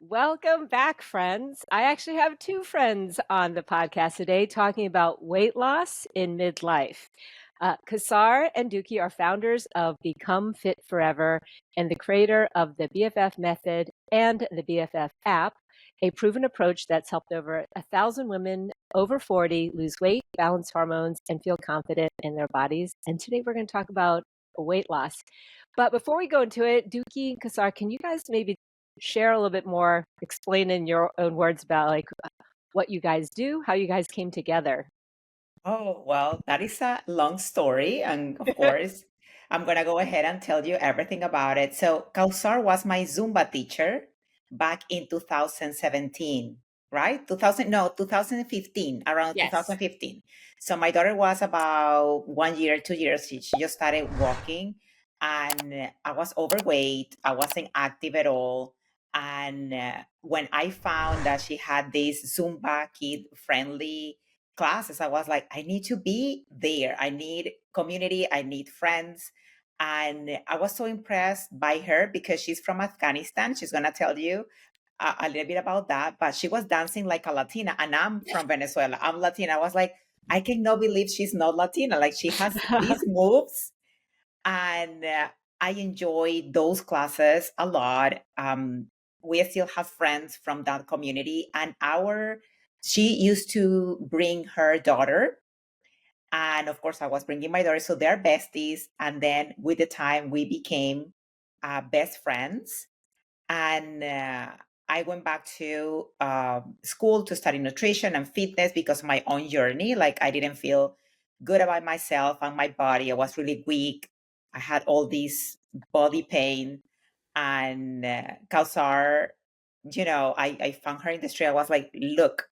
Welcome back, friends. I actually have two friends on the podcast today talking about weight loss in midlife. Kausar and Doucky are founders of Become Fit Forever and the creator of the BFF Method and the BFF app, a proven approach that's helped over 1,000 women over 40 lose weight, balance hormones, and feel confident in their bodies. And today we're going to talk about weight loss. But before we go into it, Doucky and Kausar, can you guys maybe share a little bit more, explain in your own words about what you guys do, how you guys came together? Oh, well, that is a long story. And of course, I'm going to go ahead and tell you everything about it. So, Kausar was my Zumba teacher back in 2017, right? 2000, no, 2015, around Yes. 2015. So, my daughter was about 1 year, 2 years. She just started walking, and I was overweight. I wasn't active at all. And when I found that she had this Zumba kid friendly classes, I was like, I need to be there. I need community. I need friends. And I was so impressed by her because she's from Afghanistan. She's going to tell you a little bit about that. But she was dancing like a Latina, and I'm from Venezuela. I'm Latina. I was like, I cannot believe she's not Latina. Like, she has these moves. And I enjoy those classes a lot. We still have friends from that community, and she used to bring her daughter, and of course I was bringing my daughter, so they're besties. And then with the time we became best friends, and I went back to school to study nutrition and fitness because of my own journey. Like, I didn't feel good about myself and my body. I was really weak. I had all this body pain. And Kausar, I found her in the street. I was like, look,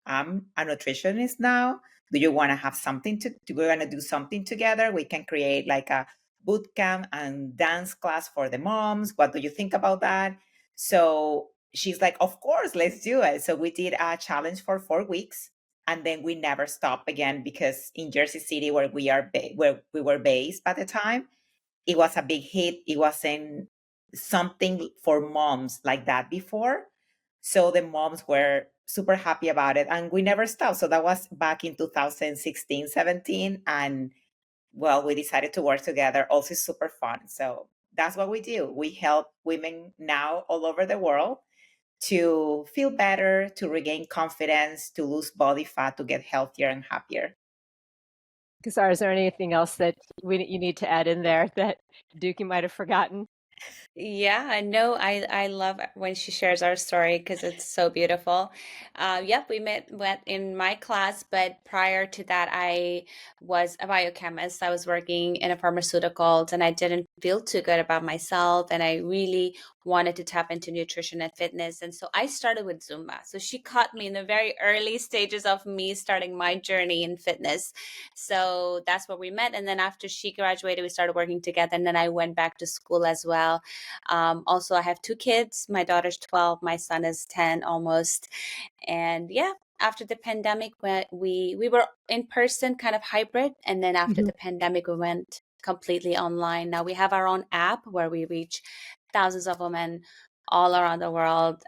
I'm a nutritionist now. Do you want to have something we're going to do something together? We can create like a boot camp and dance class for the moms. What do you think about that? So she's like, of course, let's do it. So we did a challenge for 4 weeks, and then we never stopped again because in Jersey City, where where we were based at the time, it was a big hit. It wasn't something for moms like that before. So the moms were super happy about it, and we never stopped. So that was back in 2016, 17. And well, we decided to work together. Also super fun. So that's what we do. We help women now all over the world to feel better, to regain confidence, to lose body fat, to get healthier and happier. Kausar, is there anything else that you need to add in there that Doucky might have forgotten? Yeah, I know. I love when she shares our story because it's so beautiful. Yep, we met in my class, but prior to that, I was a biochemist. I was working in a pharmaceuticals, and I didn't feel too good about myself, and I really wanted to tap into nutrition and fitness, and so I started with Zumba. So she caught me in the very early stages of me starting my journey in fitness. So that's where we met, and then after she graduated, we started working together, and then I went back to school as well. Also, I have two kids. My daughter's 12, my son is 10 almost. And yeah, after the pandemic, when we were in person, kind of hybrid, and then after Mhm. the pandemic, we went completely online. Now we have our own app where we reach thousands of women all around the world.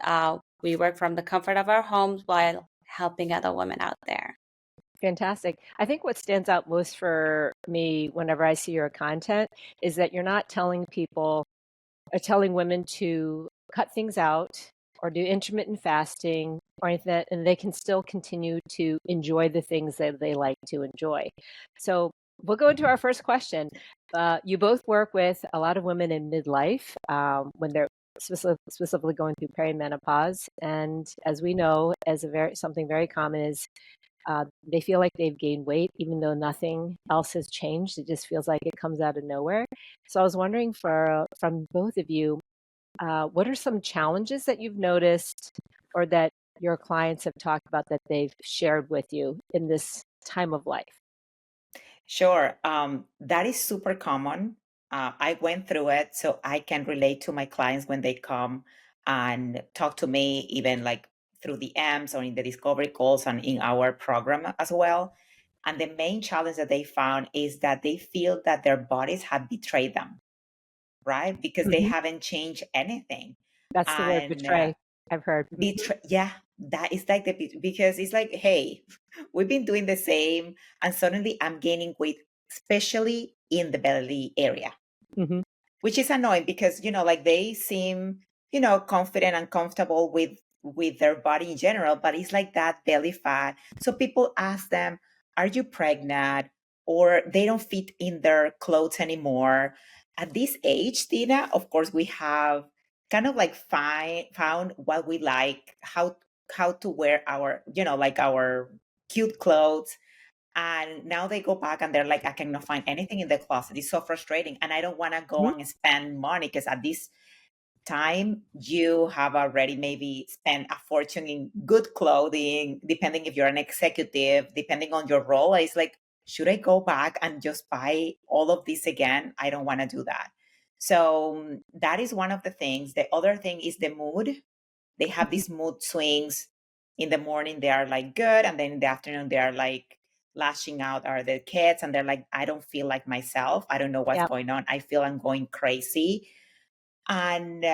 We work from the comfort of our homes while helping other women out there. Fantastic. I think what stands out most for me whenever I see your content is that you're not telling people or telling women to cut things out or do intermittent fasting or anything that, and they can still continue to enjoy the things that they like to enjoy. So we'll go into our first question. You both work with a lot of women in midlife when they're specifically going through perimenopause, and as we know, as something very common is they feel like they've gained weight, even though nothing else has changed. It just feels like it comes out of nowhere. So I was wondering from both of you, what are some challenges that you've noticed or that your clients have talked about that they've shared with you in this time of life? Sure. That is super common. I went through it, so I can relate to my clients when they come and talk to me, even like through the AMs or in the discovery calls and in our program as well. And the main challenge that they found is that they feel that their bodies have betrayed them, right? Because they Mhm. haven't changed anything. That's the word And betray. I've heard. Yeah, that is like because it's like, hey, we've been doing the same, and suddenly I'm gaining weight, especially in the belly area, Mm-hmm. which is annoying because like they seem confident and comfortable with their body in general, but it's like that belly fat. So people ask them, are you pregnant? Or they don't fit in their clothes anymore. At this age, Tina, of course, we have kind of like found what we like, how to wear our like our cute clothes. And now they go back and they're like, I cannot find anything in the closet. It's so frustrating. And I don't want to go and spend money because at this time you have already maybe spent a fortune in good clothing, depending if you're an executive, depending on your role. It's like, should I go back and just buy all of this again? I don't want to do that. So that is one of the things. The other thing is the mood. They have these mood swings. In the morning they are like good, and then in the afternoon they are like lashing out are the kids, and they're like, I don't feel like myself. I don't know what's Yeah. going on. I feel I'm going crazy. And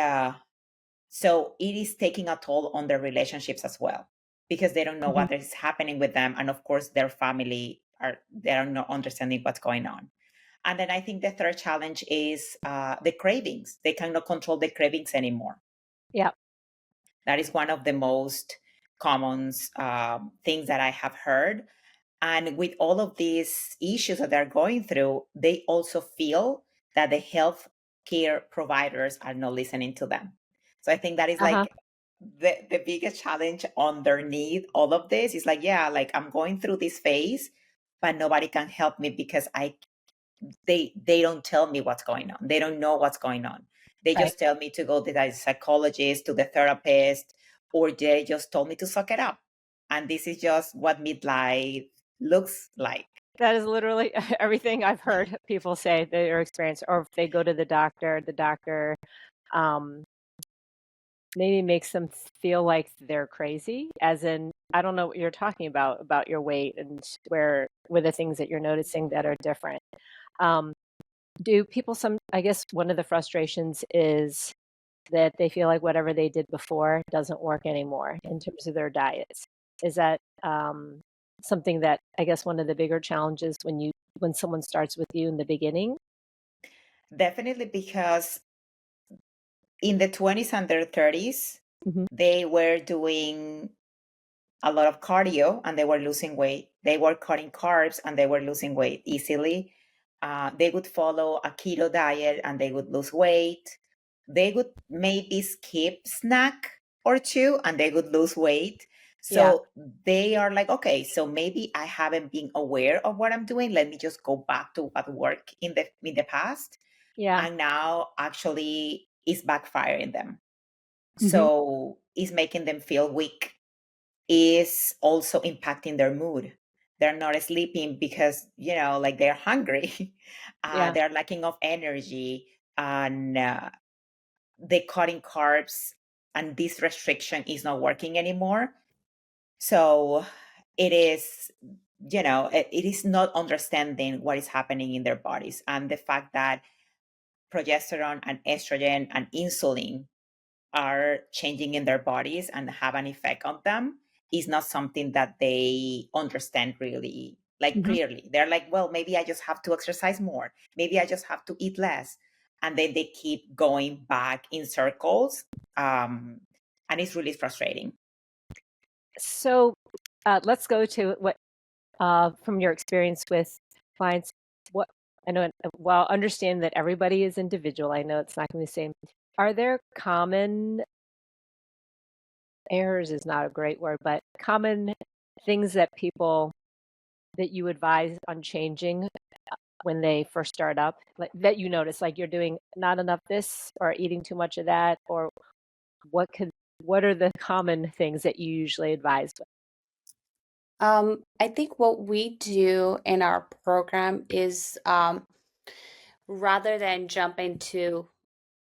so it is taking a toll on their relationships as well, because they don't know Mm-hmm. what is happening with them, and of course their family they are not understanding what's going on. And then I think the third challenge is the cravings. They cannot control the cravings anymore. Yeah. That is one of the most common things that I have heard. And with all of these issues that they're going through, they also feel that the health care providers are not listening to them. So I think that is Uh-huh. like the biggest challenge underneath all of this is like, yeah, like I'm going through this phase, but nobody can help me because they don't tell me what's going on. They don't know what's going on. They Right. just tell me to go to the psychologist, to the therapist, or they just told me to suck it up. And this is just what midlife looks like. That is literally everything I've heard people say their experience, or if they go to the doctor um, maybe makes them feel like they're crazy, as in, I don't know what you're talking about your weight and where the things that you're noticing that are different. Um, do people I guess one of the frustrations is that they feel like whatever they did before doesn't work anymore in terms of their diets. Is that something that I guess one of the bigger challenges when someone starts with you in the beginning? Definitely, because in the 20s and their 30s, Hmm. they were doing a lot of cardio and they were losing weight. They were cutting carbs and they were losing weight easily. They would follow a keto diet and they would lose weight. They would maybe skip snack or two and they would lose weight. Yeah, So they are like, okay, so maybe I haven't been aware of what I'm doing. Let me just go back to what worked in the past. yeah. And now actually it's backfiring them. Hmm. So it's making them feel weak, is also impacting their mood. They're not sleeping because, like they're hungry. Yeah, They're lacking of energy, and they cutting carbs, and this restriction is not working anymore. So it is, it is not understanding what is happening in their bodies, and the fact that progesterone and estrogen and insulin are changing in their bodies and have an effect on them is not something that they understand really like hmm, clearly. They're like, well, maybe I just have to exercise more, maybe I just have to eat less, and then they keep going back in circles. And it's really frustrating. so let's go to what from your experience with clients. What I know, while understand that everybody is individual, I know it's not going to be the same. Are there common errors? Is not a great word, but common things that you advise on changing when they first start up, like that you notice, like you're doing not enough this or eating too much of that, or what are the common things that you usually advise with? I think what we do in our program is rather than jump into,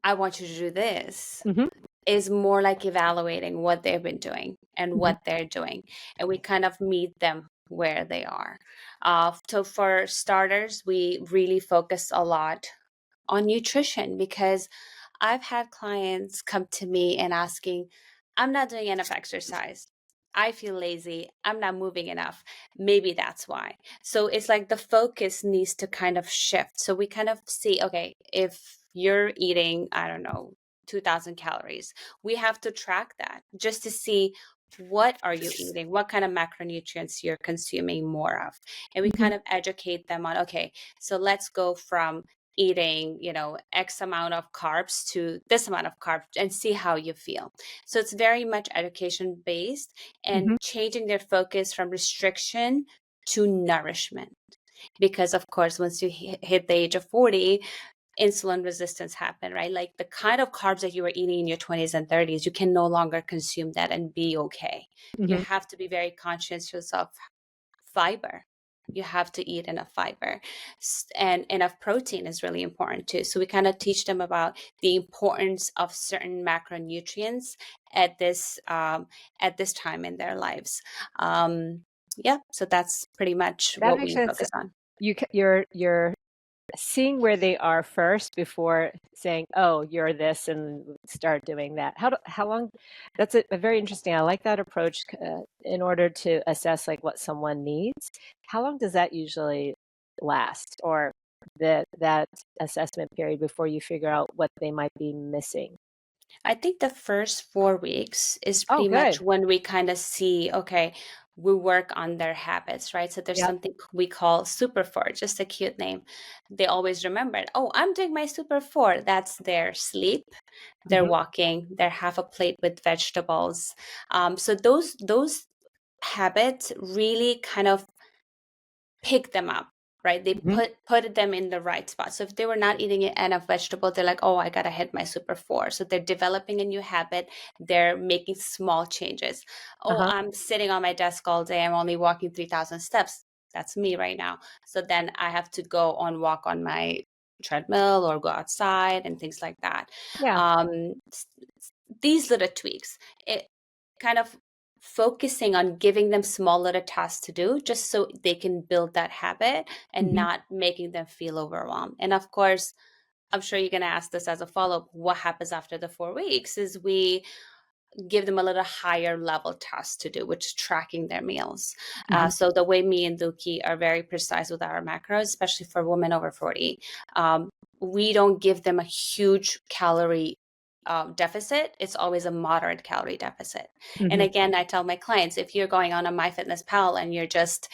I want you to do this, Hmm. is more like evaluating what they've been doing and Hmm. what they're doing. And we kind of meet them where they are. So, for starters, we really focus a lot on nutrition because I've had clients come to me and asking, I'm not doing enough exercise. I feel lazy. I'm not moving enough. Maybe that's why. So it's like the focus needs to kind of shift. So we kind of see, okay, if you're eating, I don't know, 2000 calories, we have to track that just to see what are you eating, what kind of macronutrients you're consuming more of. And we kind of educate them on, okay, so let's go from eating, X amount of carbs to this amount of carbs and see how you feel. So it's very much education based and changing their focus from restriction to nourishment. Because of course, once you hit the age of 40, insulin resistance happen, right? Like the kind of carbs that you were eating in your 20s and 30s, you can no longer consume that and be okay. You have to be very conscientious of fiber. You have to eat enough fiber, and enough protein is really important too. So we kind of teach them about the importance of certain macronutrients at this time in their lives. Yeah, so that's pretty much That what makes we sense. focus on. You're seeing where they are first before saying, "Oh, you're this," and start doing that. How long? That's a very interesting. I like that approach in order to assess like what someone needs. How long does that usually last, or that assessment period before you figure out what they might be missing? I think the first 4 weeks is Oh, pretty good. much when we kind of see, okay, we work on their habits, right? So there's Yep. something we call Super 4, just a cute name. They always remember, oh, I'm doing my Super 4. That's their sleep, their walking, their half a plate with vegetables. So those habits really kind of pick them up, right? They put them in the right spot. So if they were not eating enough vegetable, they're like, oh, I gotta hit my Super 4. So they're developing a new habit. They're making small changes. Oh, I'm sitting on my desk all day. I'm only walking 3,000 steps. That's me right now. So then I have to go on walk on my treadmill or go outside and things like that. Yeah. These little tweaks, it kind of focusing on giving them small little tasks to do just so they can build that habit and not making them feel overwhelmed. And of course, I'm sure you're going to ask this as a follow-up, what happens after the 4 weeks is we give them a little higher level task to do, which is tracking their meals. So the way me and Doucky are very precise with our macros, especially for women over 40, we don't give them a huge calorie deficit. It's always a moderate calorie deficit. And again, I tell my clients, if you're going on a MyFitnessPal and you're just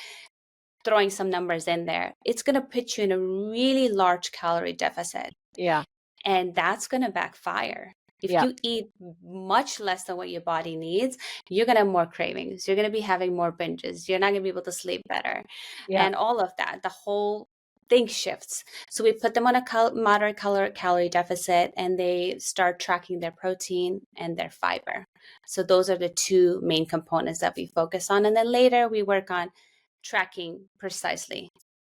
throwing some numbers in there, it's going to put you in a really large calorie deficit. Yeah. And that's going to backfire. If you eat much less than what your body needs, you're going to have more cravings. You're going to be having more binges. You're not going to be able to sleep better. Yeah. And all of that, the whole thing shifts. So we put them on a moderate calorie deficit and they start tracking their protein and their fiber. So those are the two main components that we focus on. And then later we work on tracking precisely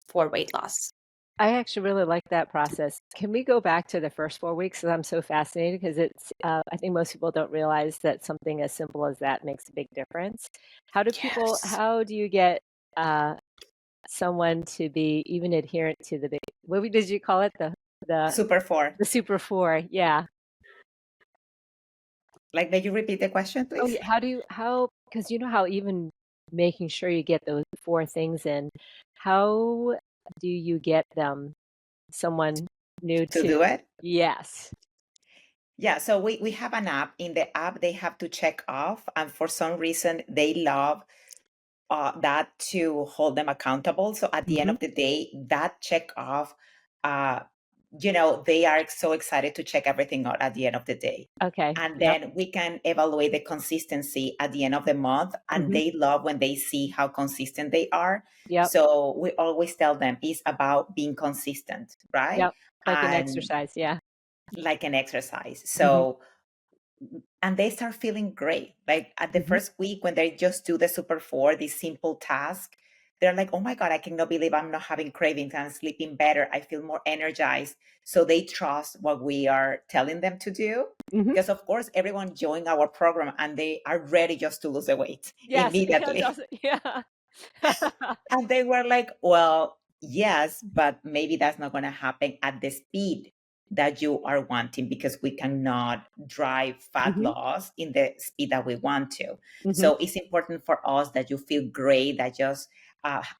for weight loss. I actually really like that process. Can we go back to the first 4 weeks? Because I'm so fascinated because it's, I think most people don't realize that something as simple as that makes a big difference. How do how do you get someone to be even adherent to the big, what did you call it? The Super 4. the Super 4. Yeah. Like, may you repeat the question, Oh, please? yeah. Because you know how even making sure you get those 4 things in, how do you get someone new To do it? Yes. Yeah, so we have an app. In the app, they have to check off, and for some reason, they love that to hold them accountable. So at the end of the day, that check off, uh, they are so excited to check everything out at the end of the day. Okay. And Yep. then we can evaluate the consistency at the end of the month. And they love when they see how consistent they are. Yep. So we always tell them it's about being consistent, right? Yep. Like an And exercise. Yeah. like an exercise. So, and they start feeling great. Like at the first week when they just do the Super 4, this simple task, they're like, oh my God, I cannot believe I'm not having cravings. I'm sleeping better. I feel more energized. So they trust what we are telling them to do. Because of course, everyone joined our program and they are ready just to lose the weight Yes. immediately. Yeah. And they were like, well, yes, but maybe that's not going to happen at the speed that you are wanting, because we cannot drive fat Mhm. loss in the speed that we want to. Mhm. So it's important for us that you feel great, that just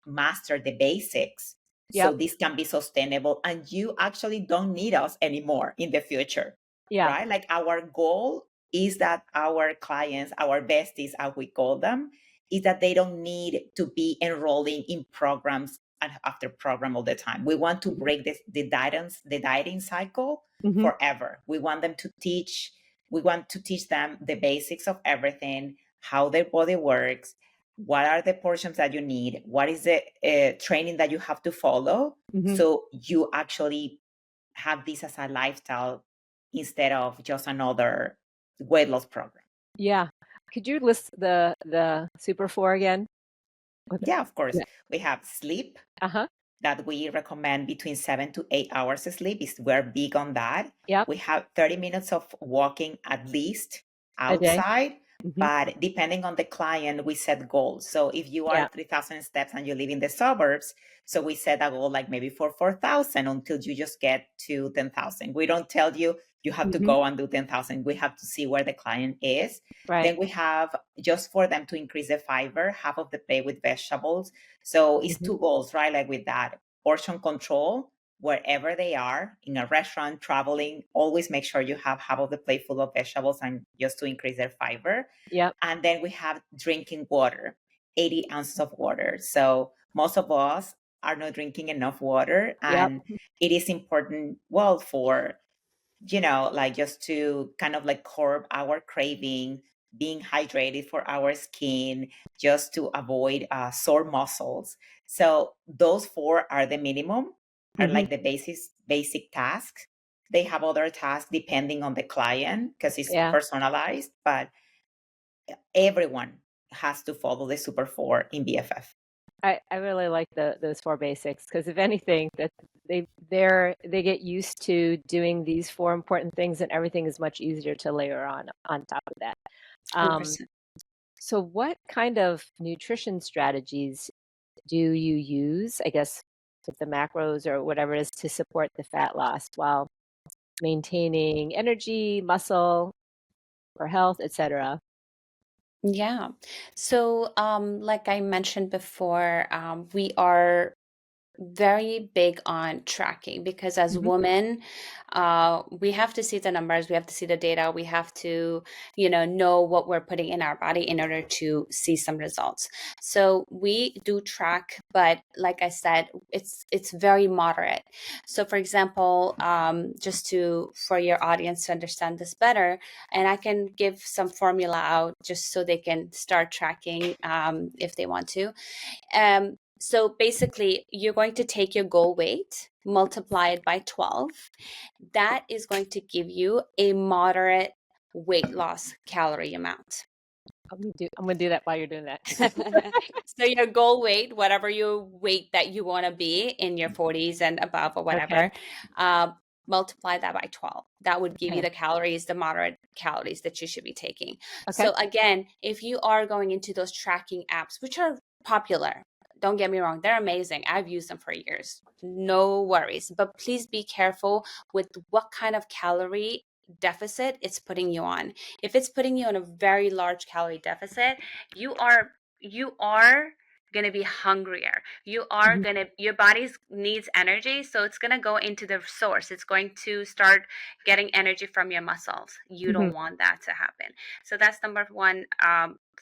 master the basics. So Yep. this can be sustainable and you actually don't need us anymore in the future, Yeah. right? Like our goal is that our clients, our besties, as we call them, is that they don't need to be enrolling in programs and after program all the time. We want to break the dieting cycle Mhm. forever. We want to teach them the basics of everything, how their body works, what are the portions that you need, what is the training that you have to follow, Mhm. so you actually have this as a lifestyle instead of just another weight loss program. Yeah. Could you list the super four again? Yeah, of course. Yeah. We have sleep, Uh-huh. that we recommend between 7 to 8 hours of sleep. We're big on that. Yep. We have 30 minutes of walking at least A day. outside, Mhm. but depending on the client, we set goals. So if you are Yeah. 3,000 steps and you live in the suburbs, so we set a goal like maybe for 4,000 until you just get to 10,000. We don't tell you you have to Mhm. go and do 10,000. We have to see where the client is. Right. Then we have, just for them to increase the fiber, half of the plate with vegetables. So it's Mhm. two goals, right? Like with that portion control, wherever they are, in a restaurant, traveling, always make sure you have half of the plate full of vegetables and just to increase their fiber. Yep. And then we have drinking water, 80 ounces of water. So most of us are not drinking enough water. Yep. And it is important, well, for, like just to kind of like curb our craving, being hydrated for our skin, just to avoid sore muscles. So those four are the minimum, are Mhm. like the basic tasks. They have other tasks depending on the client because it's Yeah. personalized, but everyone has to follow the Super 4 in BFF. I really like those four basics because if anything, that they get used to doing these four important things, and everything is much easier to layer on top of that. Um, 100%. so what kind of nutrition strategies do you use, I guess, with the macros or whatever it is to support the fat loss while maintaining energy, muscle, or health, etc.? Yeah. So, like I mentioned before, we are very big on tracking because as Mhm. women, we have to see the numbers, we have to see the data, we have to, know what we're putting in our body in order to see some results. So we do track, but like I said, it's very moderate. So for example, just for your audience to understand this better, and I can give some formula out just so they can start tracking if they want to. So basically, you're going to take your goal weight, multiply it by 12. That is going to give you a moderate weight loss calorie amount. I'm gonna do that while you're doing that. So your goal weight, whatever your weight that you want to be in your 40s and above or whatever, multiply that by 12. That would give you Okay. the moderate calories that you should be taking. Okay. So again, if you are going into those tracking apps, which are popular, don't get me wrong, they're amazing. I've used them for years. No worries. But please be careful with what kind of calorie deficit it's putting you on. If it's putting you on a very large calorie deficit, you are going to be hungrier. Mhm. Your body needs energy, so it's going to go into the source. It's going to start getting energy from your muscles. You Mhm. don't want that to happen. So that's number one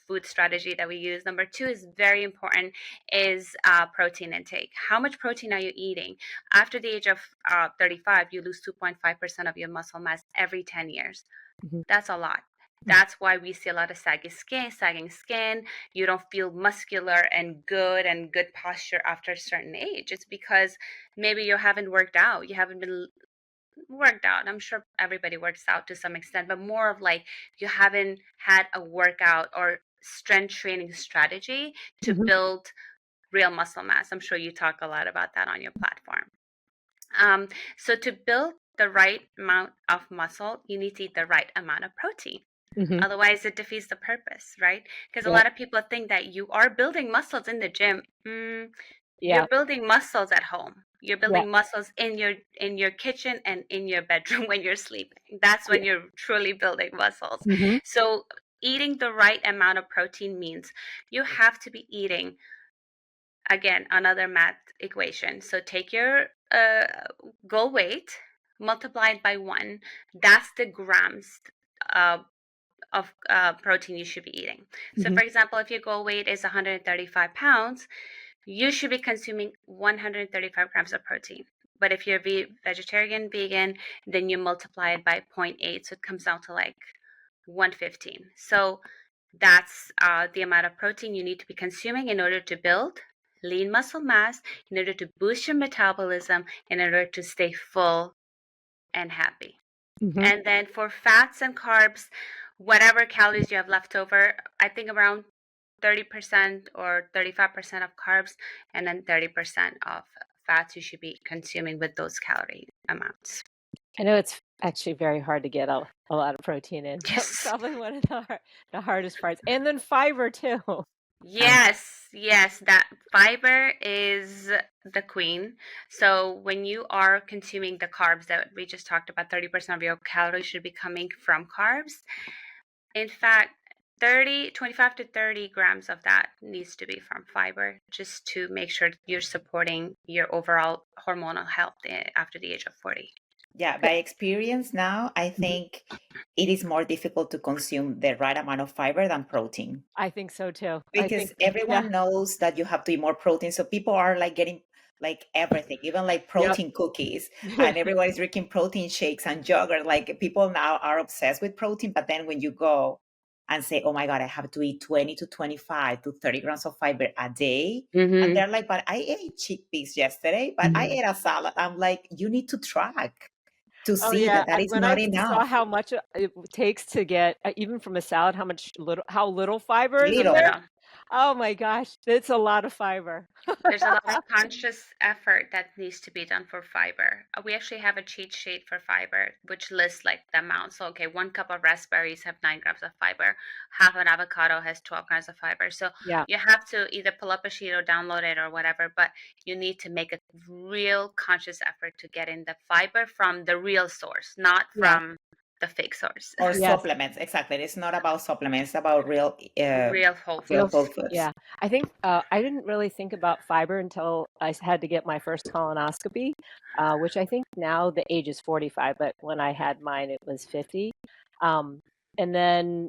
food strategy that we use. Number two is very important, is protein intake. How much protein are you eating? After the age of 35, you lose 2.5% of your muscle mass every 10 years. Mhm. That's a lot. That's why we see a lot of sagging skin. You don't feel muscular and good posture after a certain age. It's because maybe you haven't worked out. You haven't been worked out. I'm sure everybody works out to some extent, but more of like you haven't had a workout or strength training strategy to Mhm. build real muscle mass. I'm sure you talk a lot about that on your platform. So to build the right amount of muscle, you need to eat the right amount of protein. Mhm. Otherwise, it defeats the purpose, right? Because a Yep. lot of people think that you are building muscles in the gym. Yeah. You're building muscles at home. You're Yeah. building muscles in your kitchen and in your bedroom when you're sleeping. That's when you're truly building muscles. Mm-hmm. So eating the right amount of protein means you have to be eating, again, another math equation. So take your goal weight, multiply it by 1. That's the grams of protein you should be eating. So Mm-hmm. for example, if your goal weight is 135 pounds, you should be consuming 135 grams of protein. But if you're vegetarian, vegan, then you multiply it by 0.8. So it comes out to like 115. So that's the amount of protein you need to be consuming in order to build lean muscle mass, in order to boost your metabolism, in order to stay full and happy. Mm-hmm. And then for fats and carbs, whatever calories you have left over, I think around 30% or 35% of carbs, and then 30% of fats you should be consuming with those calorie amounts. I know it's actually very hard to get a lot of protein in. That's Yes. probably one of the hardest parts. And then fiber too. Yes, that fiber is the queen. So when you are consuming the carbs that we just talked about, 30% of your calories should be coming from carbs. In fact, 25 to 30 grams of that needs to be from fiber, just to make sure you're supporting your overall hormonal health after the age of 40. Yeah, by experience now, I think it is more difficult to consume the right amount of fiber than protein. I think so too. Because everyone knows that you have to eat more protein. So people are like getting like everything, even like protein cookies, and everybody's drinking protein shakes and yogurt. Like people now are obsessed with protein. But then when you go and say, oh my God, I have to eat 20 to 25 to 30 grams of fiber a day. And they're like, but I ate chickpeas yesterday, but I ate a salad. I'm like, you need to track to see that is when not I saw enough. how much it takes to get even from a salad, how little fiber is in Little. there. Oh my gosh, it's a lot of fiber. There's a lot of conscious effort that needs to be done for fiber. We actually have a cheat sheet for fiber, which lists like the amount. So, okay, 1 cup of raspberries have 9 grams of fiber. Half an avocado has 12 grams of fiber. So you have to either pull up a sheet or download it or whatever, but you need to make a real conscious effort to get in the fiber from the real source, not from the fake source. Or supplements. Exactly. It's not about supplements, it's about real whole foods. Real whole foods. Yeah. I think I didn't really think about fiber until I had to get my first colonoscopy, which I think now the age is 45, but when I had mine, it was 50. And then,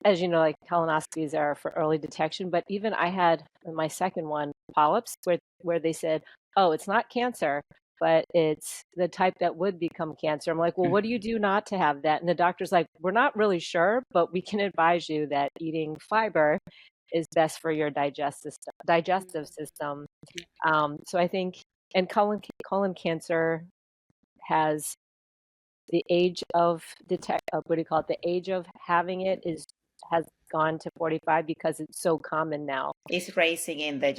as you know, like colonoscopies are for early detection, but even I had my second one, polyps, where they said, oh, it's not cancer, but it's the type that would become cancer. I'm like, well, what do you do not to have that? And the doctor's like, we're not really sure, but we can advise you that eating fiber is best for your digestive system. So I think, and colon cancer has the age of the age of having it has gone to 45 because it's so common now. It's raising in the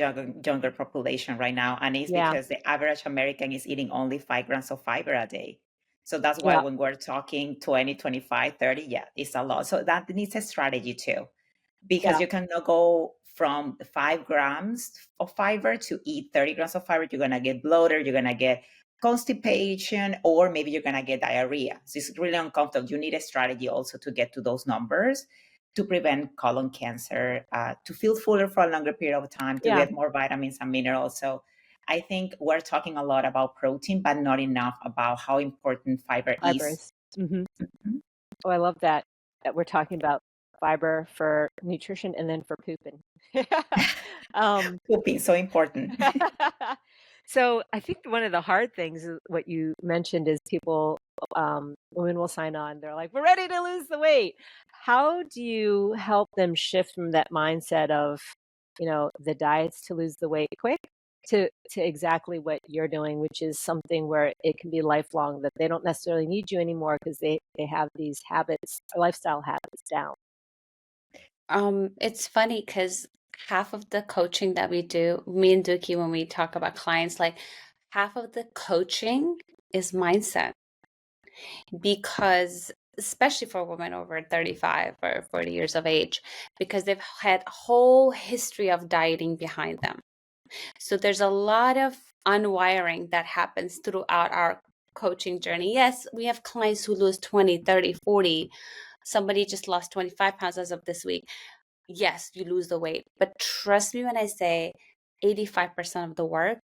younger population right now, and it's because the average American is eating only 5 grams of fiber a day. So that's why when we're talking 20, 25, 30, it's a lot. So that needs a strategy too, because you cannot go from 5 grams of fiber to eat 30 grams of fiber. You're going to get bloated, you're going to get constipation, or maybe you're going to get diarrhea. So it's really uncomfortable. You need a strategy also to get to those numbers to prevent colon cancer, to feel fuller for a longer period of time, to get more vitamins and minerals. So I think we're talking a lot about protein, but not enough about how important fiber is. Oh, I love that we're talking about fiber for nutrition and then for pooping. Pooping, so important. So I think one of the hard things is what you mentioned is people, women will sign on. They're like, we're ready to lose the weight. How do you help them shift from that mindset of, the diets to lose the weight quick to exactly what you're doing, which is something where it can be lifelong, that they don't necessarily need you anymore because they have these habits, lifestyle habits down? It's funny because half of the coaching that we do, me and Doucky, when we talk about clients, like half of the coaching is mindset. Because especially for women over 35 or 40 years of age, because they've had a whole history of dieting behind them. So there's a lot of unwiring that happens throughout our coaching journey. Yes, we have clients who lose 20, 30, 40. Somebody just lost 25 pounds as of this week. Yes, you lose the weight, but trust me when I say 85% of the work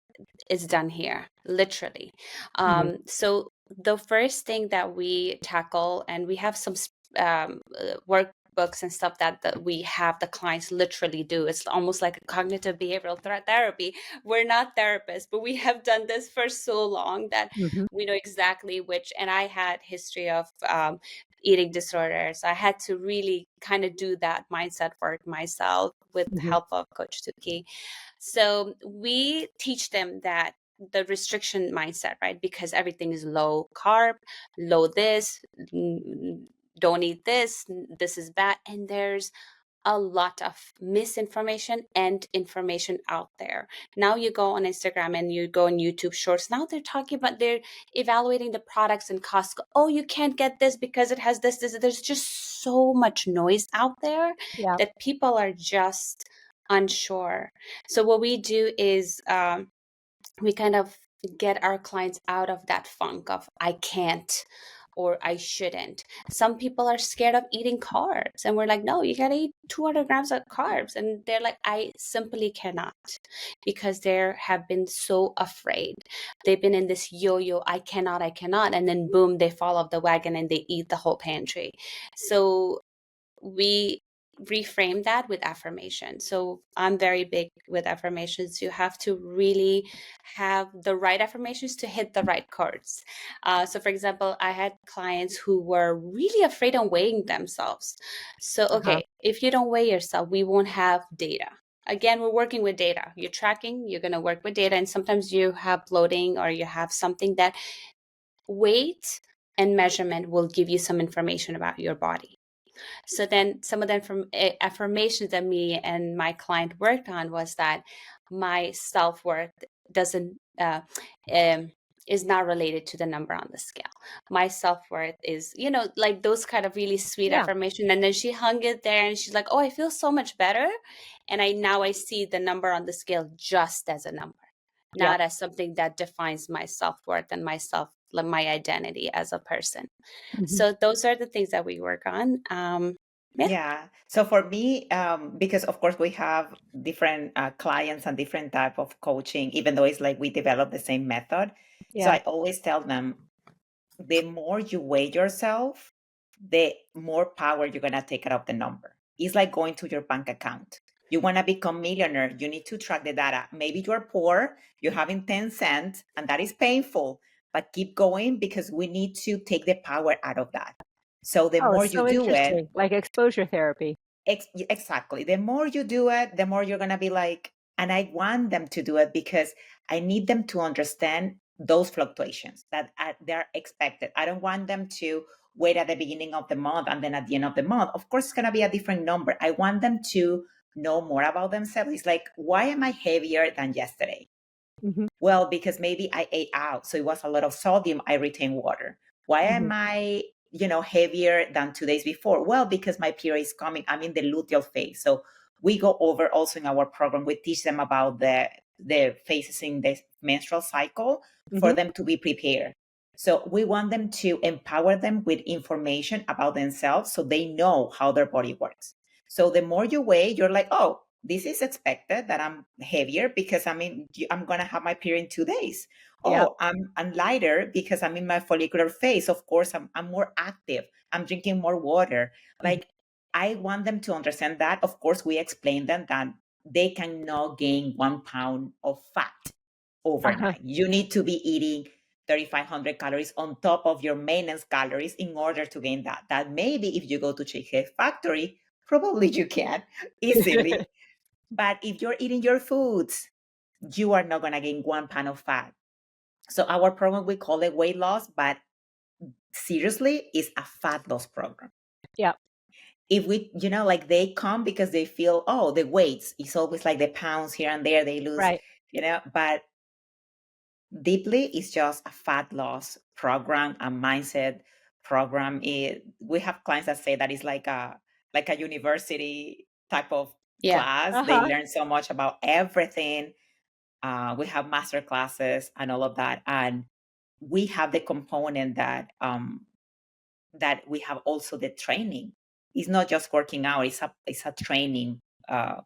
is done here, literally. So the first thing that we tackle, and we have some workbooks and stuff that we have the clients literally do. It's almost like a cognitive behavioral therapy. We're not therapists, but we have done this for so long that we know exactly which. And I had history of eating disorders. I had to really kind of do that mindset work myself with the help of Coach Doucky. So we teach them that the restriction mindset, right? Because everything is low carb, low this, don't eat this, this is bad. And there's a lot of misinformation and information out there. Now you go on Instagram and you go on YouTube Shorts. Now they're talking about, they're evaluating the products in Costco. Oh, you can't get this because it has this. There's just so much noise out there that people are just unsure. So what we do is we kind of get our clients out of that funk of I can't or I shouldn't. Some people are scared of eating carbs, and we're like, no, you gotta eat 200 grams of carbs. And they're like, I simply cannot, because they have been so afraid. They've been in this yo-yo, I cannot. And then boom, they fall off the wagon and they eat the whole pantry. So we reframe that with affirmation. So I'm very big with affirmations. You have to really have the right affirmations to hit the right chords. So for example, I had clients who were really afraid of weighing themselves. So, okay, if you don't weigh yourself, we won't have data. Again, we're working with data. You're tracking, you're going to work with data. And sometimes you have bloating or you have something that weight and measurement will give you some information about your body. So then some of the affirmations that me and my client worked on was that my self-worth doesn't is not related to the number on the scale. My self-worth is, like those kind of really sweet affirmation. And then she hung it there and she's like, oh, I feel so much better. And I see the number on the scale just as a number, not as something that defines my self-worth and my identity as a person. So those are the things that we work on. Yeah. So for me, because of course we have different clients and different type of coaching, even though it's like we develop the same method. So I always tell them, the more you weigh yourself, the more power you're gonna take out of the number. It's like going to your bank account. You wanna become millionaire, you need to track the data. Maybe you're poor, you're having 10 cents, and that is painful, but keep going because we need to take the power out of that. So the more it's you so do it, interesting, like exposure therapy. exactly. The more you do it, the more you're going to be like, and I want them to do it because I need them to understand those fluctuations that they're expected. I don't want them to wait at the beginning of the month and then at the end of the month. Of course, it's going to be a different number. I want them to know more about themselves. It's like, why am I heavier than yesterday? Well, because maybe I ate out, so it was a lot of sodium. I retain water. Why am I, heavier than 2 days before? Well, because my period is coming. I'm in the luteal phase. So we go over also in our program. We teach them about the phases in the menstrual cycle for them to be prepared. So we want them to empower them with information about themselves so they know how their body works. So the more you weigh, you're like, oh, this is expected that I'm heavier because I'm going to have my period in 2 days. Oh, I'm lighter because I'm in my follicular phase. Of course, I'm more active. I'm drinking more water. Like, I want them to understand that. Of course, we explain them that they cannot gain 1 pound of fat overnight. You need to be eating 3,500 calories on top of your maintenance calories in order to gain that. That maybe if you go to Cheesecake Factory, probably you can easily. But if you're eating your foods, you are not going to gain 1 pound of fat. So our program, we call it weight loss, but seriously, it's a fat loss program. Yeah. If we, like they come because they feel, oh, the weights, it's always like the pounds here and there they lose, Right. But deeply, it's just a fat loss program, a mindset program. We have clients that say that it's like a university type of class. They learn so much about everything. We have master classes and all of that. And we have the component that that we have also the training. It's not just working out, it's a training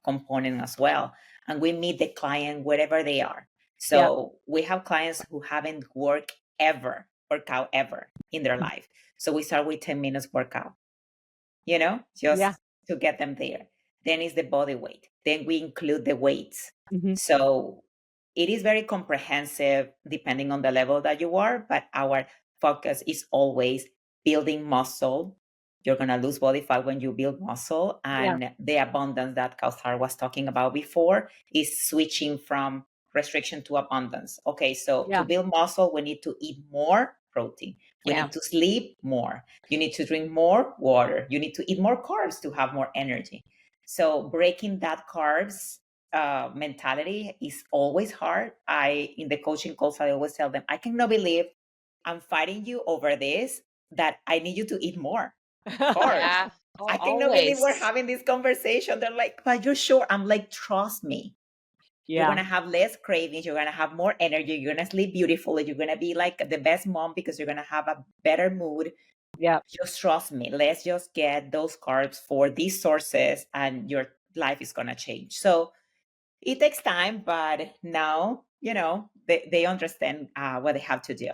component as well. And we meet the client wherever they are. So we have clients who haven't worked out ever in their life. So we start with 10 minutes workout, just to get them there. Then is the body weight. Then we include the weights. So it is very comprehensive depending on the level that you are, but our focus is always building muscle. You're going to lose body fat when you build muscle. And the abundance that Kausar was talking about before is switching from restriction to abundance. Okay, so to build muscle, we need to eat more protein. We need to sleep more. You need to drink more water. You need to eat more carbs to have more energy. So breaking that carbs mentality is always hard. In the coaching calls, I always tell them, I cannot believe I'm fighting you over this, that I need you to eat more carbs. I cannot believe we're having this conversation. They're like, but you're sure? I'm like, trust me. You're going to have less cravings. You're going to have more energy. You're going to sleep beautifully. You're going to be like the best mom because you're going to have a better mood. Just trust me. Let's just get those carbs for these sources and your life is going to change. So it takes time, but now, they understand what they have to do.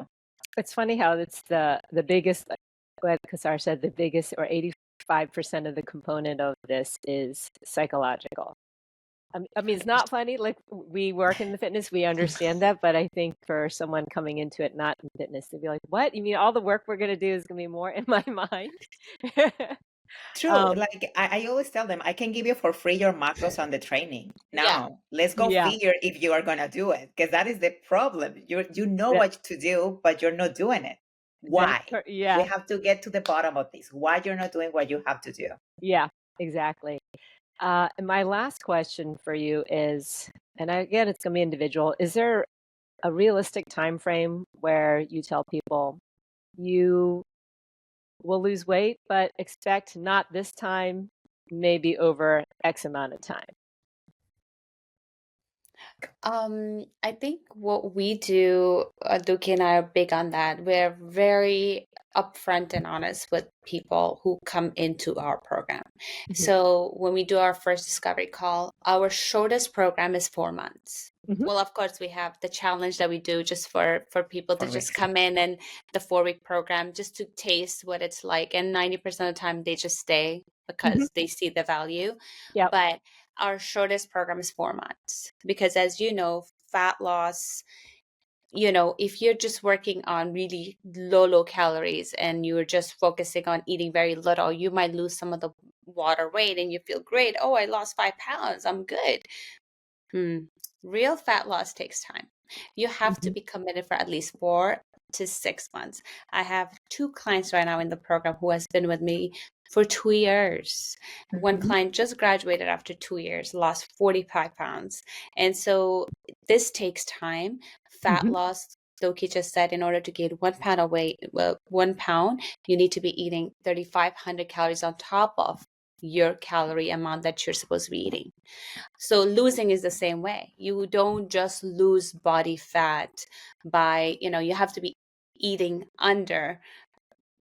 It's funny how it's the biggest, like Kausar said, the biggest or 85% of the component of this is psychological. I mean, it's not funny. Like, we work in the fitness, we understand that, but I think for someone coming into it not in fitness, to be like, what? You mean all the work we're going to do is going to be more in my mind? True. Like I always tell them, I can give you for free your macros on the training. Now, let's go figure if you are going to do it, because that is the problem. You know what to do, but you're not doing it. Why? We have to get to the bottom of this. Why you're not doing what you have to do. Yeah, exactly. And my last question for you is, and again, it's going to be individual. Is there a realistic time frame where you tell people you will lose weight, but expect not this time, maybe over X amount of time? I think what we do, Doucky and I are big on that. We're very upfront and honest with people who come into our program. So when we do our first discovery call, our shortest program is 4 months. Well, of course, we have the challenge that we do just for people to just come in, and the 4-week program just to taste what it's like. And 90% of the time they just stay because they see the value. But our shortest program is 4 months because, as you know, fat loss, if you're just working on really low calories and you're just focusing on eating very little, you might lose some of the water weight and you feel great. Oh, I lost 5 pounds. I'm good. Real fat loss takes time. You have to be committed for at least 4 to 6 months. I have 2 clients right now in the program who has been with me for 2 years. One client just graduated after 2 years, lost 45 pounds. And so this takes time. Fat loss, Doucky just said, in order to gain 1 pound of weight, 1 pound, you need to be eating 3,500 calories on top of your calorie amount that you're supposed to be eating. So losing is the same way. You don't just lose body fat by, you have to be eating under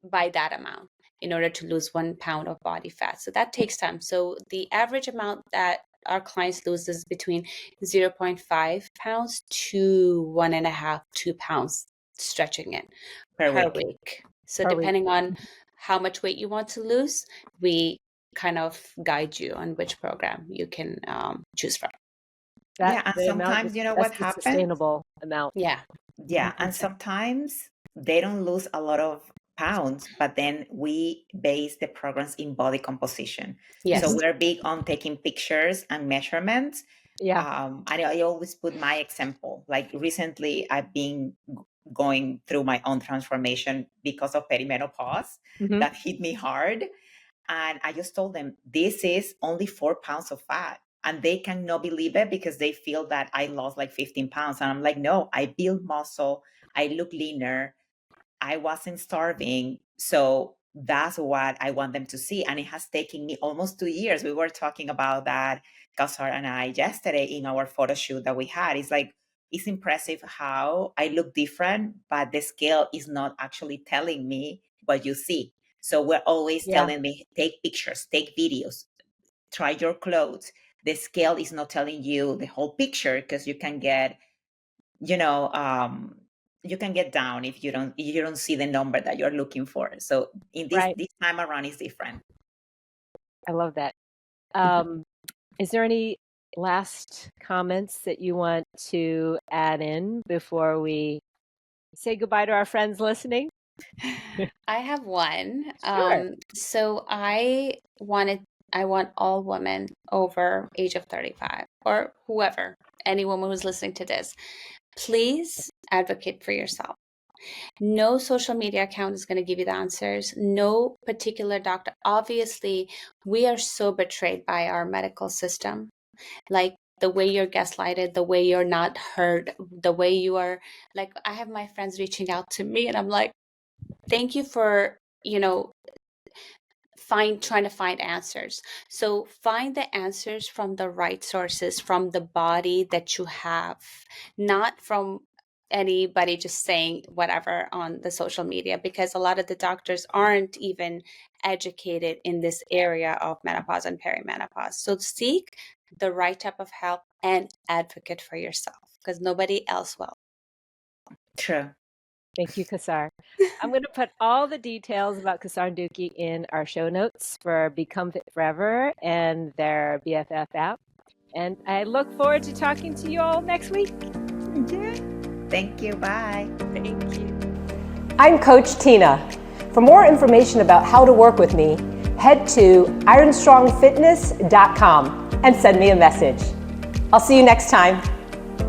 by that amount in order to lose 1 pound of body fat. So that takes time. So the average amount that our clients lose is between 0.5 pounds to 1.5, 2 pounds, stretching it per week. So depending on how much weight you want to lose, we kind of guide you on which program you can choose from. And sometimes what happens? Sustainable amount. And sometimes they don't lose a lot of pounds, but then we base the programs in body composition. So we're big on taking pictures and measurements. I always put my example. Like recently, I've been going through my own transformation because of perimenopause. That hit me hard. And I just told them, this is only 4 pounds of fat. And they cannot believe it because they feel that I lost like 15 pounds. And I'm like, no, I built muscle. I look leaner. I wasn't starving. So that's what I want them to see. And it has taken me almost 2 years. We were talking about that, Kausar and I, yesterday in our photo shoot that we had. It's like, it's impressive how I look different, but the scale is not actually telling me what you see. So we're always Yeah. telling me, take pictures, take videos, try your clothes. The scale is not telling you the whole picture, because you can get, you can get down if you don't see the number that you're looking for. So in this Right. this time around is different. I love that. Is there any last comments that you want to add in before we say goodbye to our friends listening? I have one. Sure. So I want all women over age of 35, or whoever, any woman who's listening to this, please advocate for yourself. No social media account is going to give you the answers. No particular doctor. Obviously, we are so betrayed by our medical system. Like the way you're gaslighted, the way you're not heard, the way you are, like, I have my friends reaching out to me and I'm like, thank you for, trying to find answers. So find the answers from the right sources, from the body that you have, not from anybody just saying whatever on the social media, because a lot of the doctors aren't even educated in this area of menopause and perimenopause. So seek the right type of help and advocate for yourself, because nobody else will. True. Thank you, Kausar. I'm going to put all the details about Kausar and Doucky in our show notes for Become Fit Forever and their BFF app. And I look forward to talking to you all next week. Yeah. Thank you. Bye. Thank you. I'm Coach Tina. For more information about how to work with me, head to ironstrongfitness.com and send me a message. I'll see you next time.